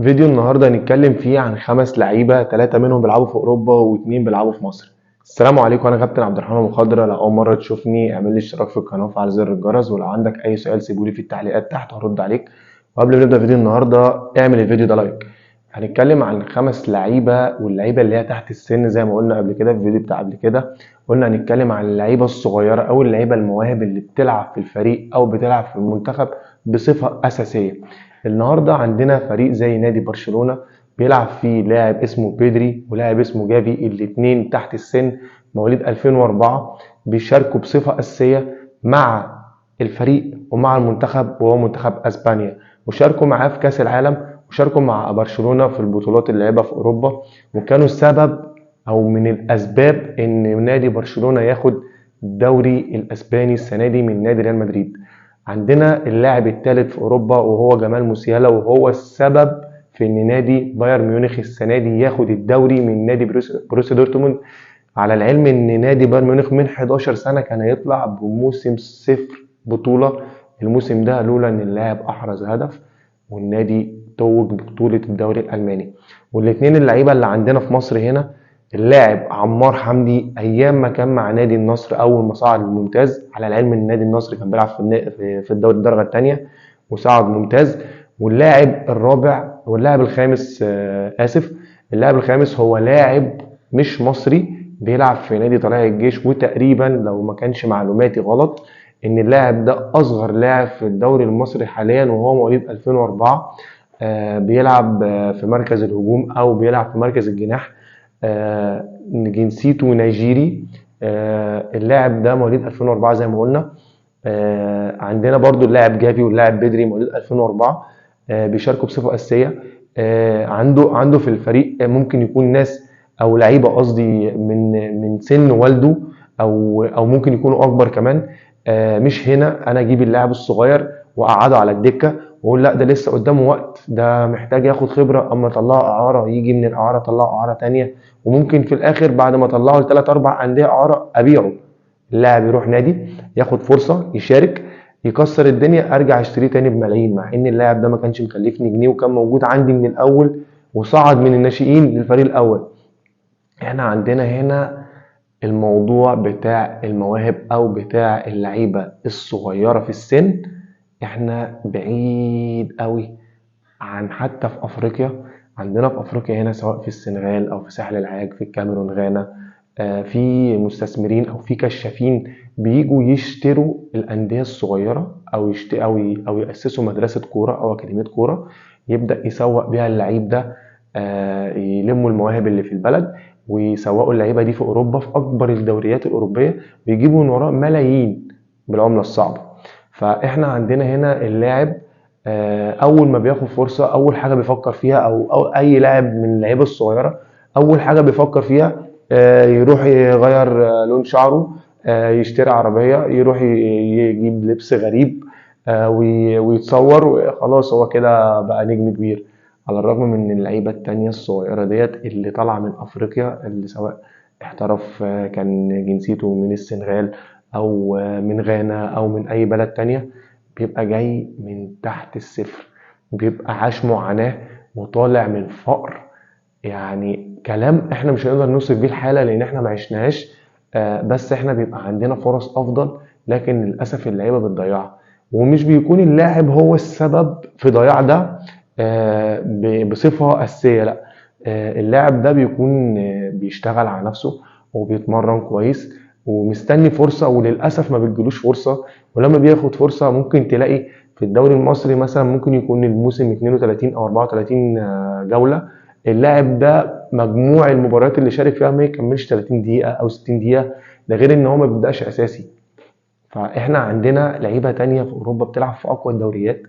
فيديو النهارده هنتكلم فيه عن 5 لعيبه، 3 منهم بيلعبوا في اوروبا و2 بيلعبوا في مصر. السلام عليكم، انا كابتن عبد الرحمن مخضرة. لو اول مره تشوفني اعمل لي اشتراك في القناه وفعل زر الجرس، ولو عندك اي سؤال سيبولي في التعليقات تحت هرد عليك. وقبل ما نبدا فيديو النهارده اعمل الفيديو ده لايك. هنتكلم عن 5 لعيبه، واللعيبه اللي هي تحت السن زي ما قلنا قبل كده في الفيديو بتاع قبل كده. قلنا هنتكلم عن اللعيبه الصغيره او اللعيبه المواهب اللي بتلعب في الفريق او بتلعب في المنتخب بصفه اساسيه. النهارده عندنا فريق زي نادي برشلونة بيلعب فيه لاعب اسمه بيدري ولاعب اسمه جافي، الاتنين تحت السن، مواليد 2004، بيشاركوا بصفة أساسية مع الفريق ومع المنتخب، وهو منتخب أسبانيا. وشاركوا معاه في كأس العالم، وشاركوا مع برشلونة في البطولات اللي لعبها في أوروبا، وكانوا السبب أو من الأسباب إن نادي برشلونة ياخد الدوري الأسباني السنة دي من نادي ريال مدريد. عندنا اللاعب الثالث في اوروبا وهو جمال موسيالا، وهو السبب في ان نادي بايرن ميونخ السنه دي ياخد الدوري من نادي بروسيا دورتموند. على العلم ان نادي بايرن ميونخ من 11 سنه كان هيطلع بموسم صفر بطوله. الموسم ده لولا ان اللاعب احرز هدف والنادي توج ببطوله الدوري الالماني. والاثنين اللعيبه اللي عندنا في مصر هنا، اللاعب عمار حمدي ايام ما كان مع نادي النصر اول ما صعد الممتاز. على العلم ان نادي النصر كان بيلعب في الدوري الدرجه الثانيه وصعد ممتاز. واللاعب الرابع واللاعب الخامس، اسف، اللاعب الخامس هو لاعب مش مصري بيلعب في نادي طلائع الجيش. وتقريبا لو ما كانش معلوماتي غلط ان اللاعب ده اصغر لاعب في الدوري المصري حاليا، وهو مواليد 2004. بيلعب في مركز الهجوم او بيلعب في مركز الجناح. جنسيته نيجيري. اللاعب ده مواليد 2004 زي ما قلنا. عندنا برضو اللاعب جافي واللاعب بدري مواليد 2004، بيشاركوا بصفة أساسية. عنده في الفريق ممكن يكون ناس أو لعيبة، قصدي من سن والده، أو ممكن يكونوا أكبر كمان. مش هنا أنا أجيب اللاعب الصغير وأقعده على الدكة واقول لا ده لسه قدامه وقت، ده محتاج ياخد خبره، اما اطلعه اعاره يجي من الاعاره اطلعه اعاره تانية، وممكن في الاخر بعد ما اطلعه لثلاث اربع انديه اعاره ابيعه. اللاعب يروح نادي ياخد فرصه يشارك يكسر الدنيا، ارجع اشتريه تاني بملايين، مع ان اللاعب ده ما كانش مكلفني جنيه وكان موجود عندي من الاول وصعد من الناشئين للفريق الاول. احنا عندنا هنا الموضوع بتاع المواهب او بتاع اللعيبه الصغيره في السن، احنا بعيد قوي عن حتى في افريقيا. عندنا في افريقيا هنا سواء في السنغال او في ساحل العاج في الكاميرون غانا، في مستثمرين او في كشافين بيجوا يشتروا الانديه الصغيره او او ياسسوا مدرسه كوره او اكاديميه كوره، يبدا يسوق بيها اللعيب ده. يلموا المواهب اللي في البلد ويسوقوا اللعيبه دي في اوروبا في اكبر الدوريات الاوروبيه، بيجيبوا من وراء ملايين بالعمله الصعبه. فاحنا عندنا هنا اللاعب اول ما بياخد فرصه اول حاجه بيفكر فيها، او اي لاعب من اللعيبه الصغيره اول حاجه بيفكر فيها يروح يغير لون شعره، يشتري عربيه، يروح يجيب لبس غريب، ويتصور وخلاص هو كده بقى نجم كبير. على الرغم من ان اللعيبه التانية الصغيره ديت اللي طالعه من افريقيا، اللي سواء احترف كان جنسيته من السنغال او من غانا او من اي بلد تانية، بيبقى جاي من تحت الصفر، بيبقى عاش معاناة وطالع من فقر. يعني كلام احنا مش هنقدر نوصف بيه الحالة لان احنا ما عشناهاش. بس احنا بيبقى عندنا فرص افضل، لكن للأسف اللعيبة بتضيعها. ومش بيكون اللاعب هو السبب في ضياع ده بصفة أساسية، لا. اللاعب ده بيكون بيشتغل على نفسه وبيتمرن كويس ومستني فرصة، وللأسف ما بتجيلوش فرصة. ولما بياخد فرصة ممكن تلاقي في الدوري المصري مثلا ممكن يكون الموسم 32 أو 34 جولة، اللاعب ده مجموع المباريات اللي شارك فيها ما يكملش 30 دقيقة أو 60 دقيقة. ده غير إن هو ما بيبدأش أساسي. فإحنا عندنا لعيبة تانية في أوروبا بتلعب في أقوى الدوريات،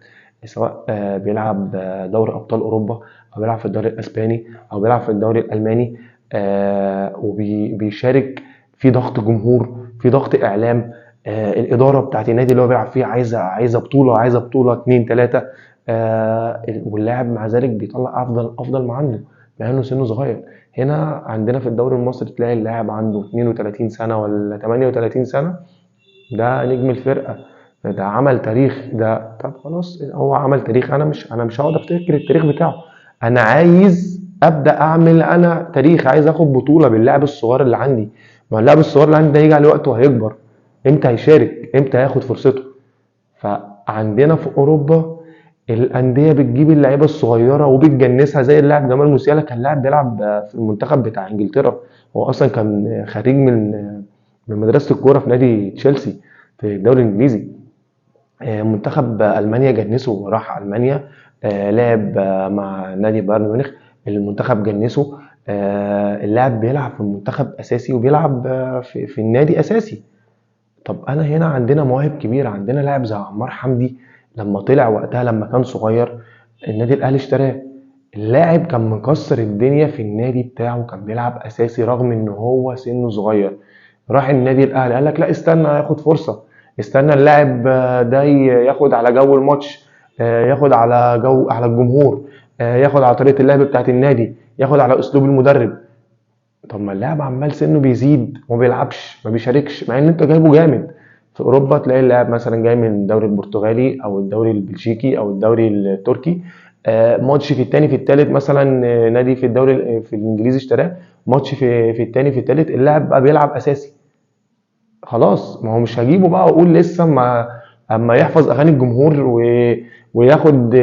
سواء بيلعب دوري أبطال أوروبا أو بيلعب في الدوري الأسباني أو بيلعب في الدوري الألماني. وبيشارك في ضغط جمهور، في ضغط إعلام. الإدارة بتاعت النادي اللي هو بيلعب فيه عايزة بطولة، عايزة بطولة اتنين تلاتة. واللاعب مع ذلك بيطلع أفضل ما عنده مع إنه سنه صغير. هنا عندنا في الدوري المصري تلاقي اللاعب عنده 32 سنة ولا 38 سنة، ده نجم الفرقة، ده عمل تاريخ. ده طب خلاص هو عمل تاريخ، انا مش هقعد افتكر التاريخ بتاعه. انا عايز ابدا اعمل انا تاريخ، عايز اخد بطوله باللاعب الصغير اللي عندي. ما اللاعب الصغير اللي عندي ده هيجي عليه وقت وهيكبر، امتى هيشارك، امتى هياخد فرصته. فعندنا في اوروبا الانديه بتجيب اللعيبه الصغيره وبتجنسها، زي اللاعب جمال موسيالا، كان لاعب بيلعب في المنتخب بتاع انجلترا. هو اصلا كان خريج من مدرسه الكوره في نادي تشيلسي في الدوري الانجليزي. منتخب المانيا جنسه وراح المانيا، لعب مع نادي بايرن ميونخ. المنتخب جنسه، اللاعب بيلعب في المنتخب اساسي وبيلعب في النادي اساسي. طب انا هنا عندنا مواهب كبيره، عندنا لاعب زي عمار حمدي لما طلع وقتها لما كان صغير النادي الاهلي اشتراه. اللاعب كان مكسر الدنيا في النادي بتاعه، كان بيلعب اساسي رغم ان هو سنه صغير. راح النادي الاهلي قال لك لا استنى ياخد فرصه، استنى اللاعب ده ياخد على جو الماتش، ياخد على جو على الجمهور، ياخد على طريقه اللعب بتاعت النادي، ياخد على اسلوب المدرب. طب ما اللاعب عمال سنه بيزيد وما بيلعبش ما بيشاركش مع ان انت جايبه جامد. في اوروبا تلاقي اللاعب مثلا جاي من الدوري البرتغالي او الدوري البلجيكي او الدوري التركي، ماتش في التاني في التالت مثلا، نادي في الدوري في الانجليزي اشتراه، ماتش في التاني في التالت اللاعب بقى بيلعب اساسي. خلاص ما هو مش هجيبه بقى واقول لسه اما يحفظ اغاني الجمهور وياخد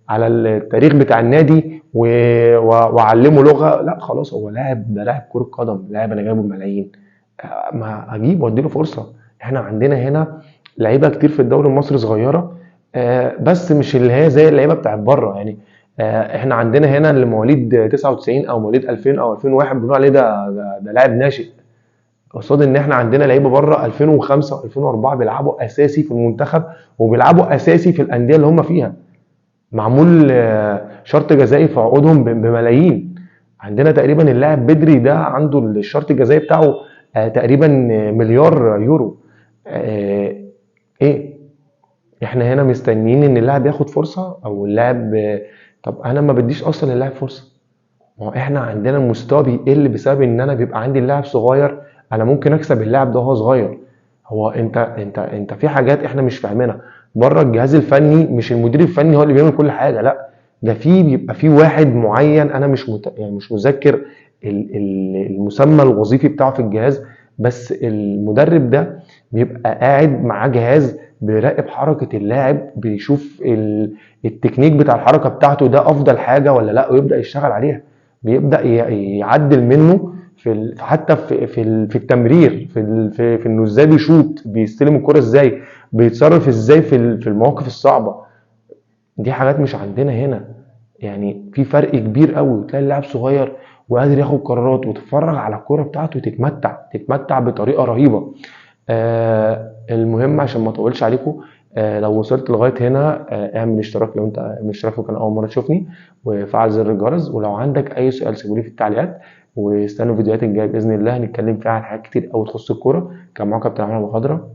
على التاريخ بتاع النادي واعلمه لغه. لا خلاص هو لاعب، ده لاعب كره قدم، لاعب انا جايبه بملايين، ما اجيب واديله فرصه. احنا عندنا هنا لعيبه كتير في الدوري المصري صغيره، بس مش اللي هي زي اللعيبه بتاعت بره يعني. احنا عندنا هنا اللي مواليد 99 او مواليد 2000 او 2001 بنقول عليه ده لاعب ناشئ، قصاد ان احنا عندنا لعيبه بره 2005 و2004 بيلعبوا اساسي في المنتخب وبيلعبوا اساسي في الانديه اللي هم فيها، معمول شرط جزائي في عقودهم بملايين. عندنا تقريبا اللاعب بدري ده عنده الشرط الجزائي بتاعه تقريبا مليار يورو. آه، ايه، احنا هنا مستنيين ان اللاعب ياخد فرصه او اللاعب طب انا ما بديش اصلا اللاعب فرصه. ما هو احنا عندنا المستوى بيقل بسبب ان انا بيبقى عندي اللاعب صغير، انا ممكن اكسب اللاعب ده وهو صغير. هو انت في حاجات احنا مش فاهمينها بره الجهاز الفني، مش المدير الفني هو اللي بيعمل كل حاجه، لا، ده بيبقى في واحد معين، انا يعني مش متذكر المسمى الوظيفي بتاعه في الجهاز، بس المدرب ده بيبقى قاعد معاه جهاز بيراقب حركه اللاعب، بيشوف التكنيك بتاع الحركه بتاعته ده افضل حاجه ولا لا، ويبدا يشتغل عليها، بيبدا يعدل منه حتى في التمرير، في انه ازاي بيشوط، بيستلم الكرة ازاي، بيتصرف ازاي في المواقف الصعبة. دي حاجات مش عندنا هنا. يعني في فرق كبير قوي، تلاقي اللاعب صغير وقادر ياخد قرارات وتتفرج على الكرة بتاعته تتمتع بطريقة رهيبة. المهم عشان ما اطولش عليكم، لو وصلت لغايه هنا اعمل اشتراك لو انت مش اشتراك وكان اول مره تشوفني، وفعل زر الجرس، ولو عندك اي سؤال سيبولي في التعليقات، واستنوا الفيديوهات الجايه باذن الله هنتكلم فيها عن حاجات كتير قوي تخص الكوره. كان معاكم كابتن عمرو أبو خضرة،